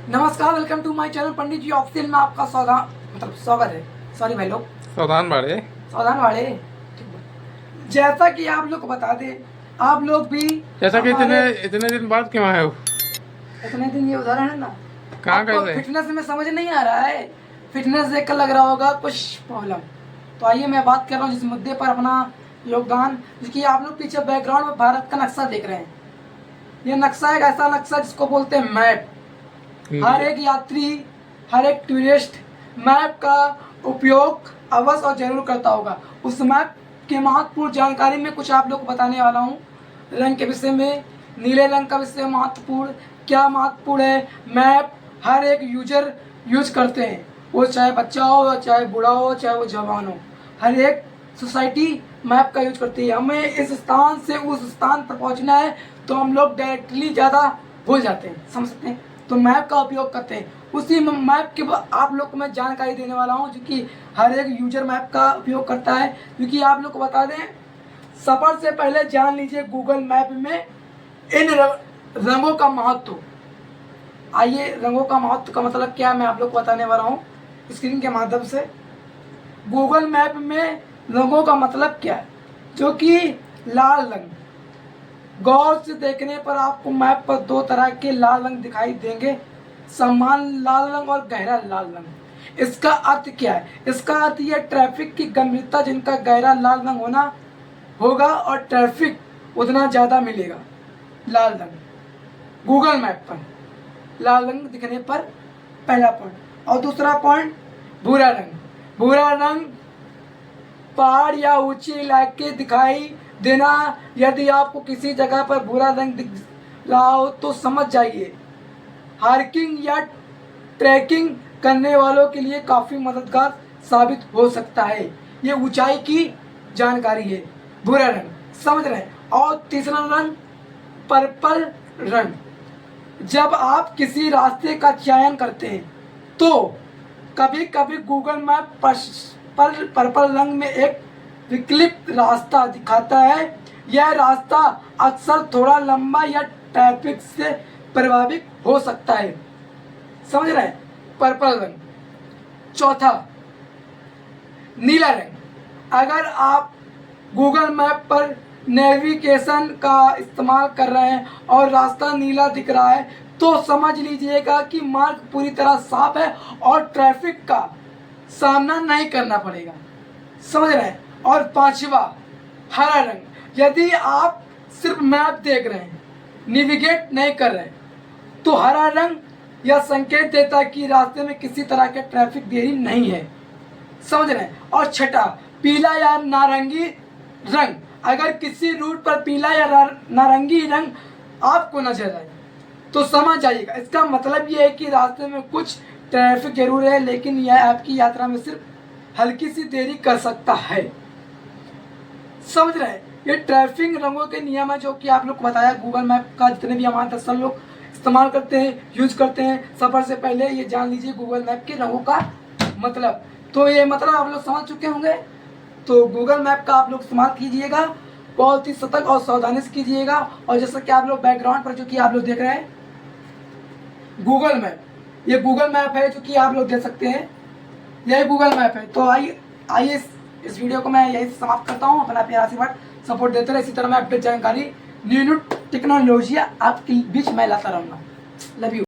नमस्कार, welcome to my channel Pandit ji official में आपका स्वागत है। सॉरी भाई लोग, सावधान बाड़े। सावधान वाले। जैसा कि आप लोग को बता दें, आप लोग भी जैसा कि इतने हमारे इतने दिन बाद क्यों आए हो? इतने दिन ये उदाहरण है ना, कहाँ गए आपको थे? फिटनेस में समझ नहीं आ रहा है। फिटनेस देख कर लग रहा होगा कुछ प्रॉब्लम। तो आइए मैं बात कर रहा हूँ जिस मुद्दे पर अपना योगदान, जिसकी आप लोग पीछे बैकग्राउंड में भारत का नक्शा देख रहे हैं। ये नक्शा एक ऐसा नक्शा जिसको बोलते हैं मैप। हर एक यात्री, हर एक टूरिस्ट मैप का उपयोग अवश्य और जरूर करता होगा। उस मैप के महत्वपूर्ण जानकारी में कुछ आप लोग को बताने वाला हूँ। रंग के विषय में, नीले रंग का विषय महत्वपूर्ण, क्या महत्वपूर्ण है। मैप हर एक यूजर यूज करते हैं, वो चाहे बच्चा हो, चाहे बूढ़ा हो, चाहे वो जवान हो। हर एक सोसाइटी मैप का यूज करती है। हमें इस स्थान से उस स्थान पर पहुंचना है तो हम लोग डायरेक्टली ज़्यादा भूल जाते हैं, समझ सकते हैं। तो मैप का उपयोग करते हैं। उसी मैप के आप लोग को मैं जानकारी देने वाला हूं, जो कि हर एक यूजर मैप का उपयोग करता है। क्योंकि आप लोग को बता दें, सफ़र से पहले जान लीजिए गूगल मैप में इन रंगों का महत्व। आइए, रंगों का महत्व का मतलब क्या है मैं आप लोग को बताने वाला हूँ स्क्रीन के माध्यम से। गूगल मैप में रंगों का मतलब क्या है, जो कि लाल रंग, गौर से देखने पर आपको मैप पर दो तरह के लाल रंग दिखाई देंगे, सामान्य लाल रंग और गहरा लाल रंग। इसका अर्थ क्या है? इसका अर्थ यह ट्रैफिक की गंभीरता, जिनका गहरा लाल रंग होगा और ट्रैफिक उतना ज़्यादा मिलेगा। लाल रंग गूगल मैप पर लाल रंग दिखने पर, पहला पॉइंट। और दूसरा पॉइंट, भूरा रंग। भूरा रंग पहाड़ या ऊंचे इलाके दिखाई देना। यदि आपको किसी जगह पर भूरा रंग दिख रहा हो तो समझ जाइए हाइकिंग या ट्रैकिंग करने वालों के लिए काफ़ी मददगार साबित हो सकता है। ये ऊंचाई की जानकारी है, भूरा रंग, समझ रहे हैं। और तीसरा रंग, पर्पल रंग। जब आप किसी रास्ते का चयन करते हैं तो कभी कभी गूगल मैप पर पर्पल रंग में एक विकल्प रास्ता दिखाता है। यह रास्ता अक्सर थोड़ा लंबा या ट्रैफिक से प्रभावित हो सकता है, समझ रहे हैं। पर्पल रंग। चौथा, नीला रंग। अगर आप गूगल मैप पर नेविगेशन का इस्तेमाल कर रहे हैं और रास्ता नीला दिख रहा है तो समझ लीजिएगा कि मार्ग पूरी तरह साफ है और ट्रैफिक का सामना नहीं करना पड़ेगा, समझ रहे हैं। और पांचवा, हरा रंग। यदि आप सिर्फ मैप देख रहे हैं, नेविगेट नहीं कर रहे हैं, तो हरा रंग यह संकेत देता है कि रास्ते में किसी तरह के ट्रैफिक देरी नहीं है, समझ रहे हैं। और छठा, पीला या नारंगी रंग। अगर किसी रूट पर पीला या नारंगी रंग आपको नजर आए तो समझ जाइएगा, इसका मतलब ये है कि रास्ते में कुछ ट्रैफिक जरूर है, लेकिन यह आपकी यात्रा में सिर्फ हल्की सी देरी कर सकता है, समझ रहे हैं। ये ट्रैफिक रंगों के नियम है जो कि आप लोग को बताया। गूगल मैप का जितने भी हमारे दर्शक लोग इस्तेमाल करते हैं, यूज करते हैं सफ़र से पहले, ये जान लीजिए गूगल मैप के रंगों का मतलब। तो ये मतलब आप लोग समझ चुके होंगे। तो गूगल मैप का आप लोग इस्तेमाल कीजिएगा, बहुत ही सतर्क और सावधानी से कीजिएगा। और जैसा कि आप लोग बैकग्राउंड पर जो कि आप लोग देख रहे हैं गूगल मैप, ये गूगल मैप है जो कि आप लोग देख सकते हैं, यही गूगल मैप है। तो आइए इस वीडियो को मैं यही समाप्त करता हूँ। अपना प्यार आशीर्वाद सपोर्ट देते रहे, इसी तरह मैं अपडेट जानकारी, न्यू टेक्नोलॉजी आपके बीच में लाता रहूँगा। Love you.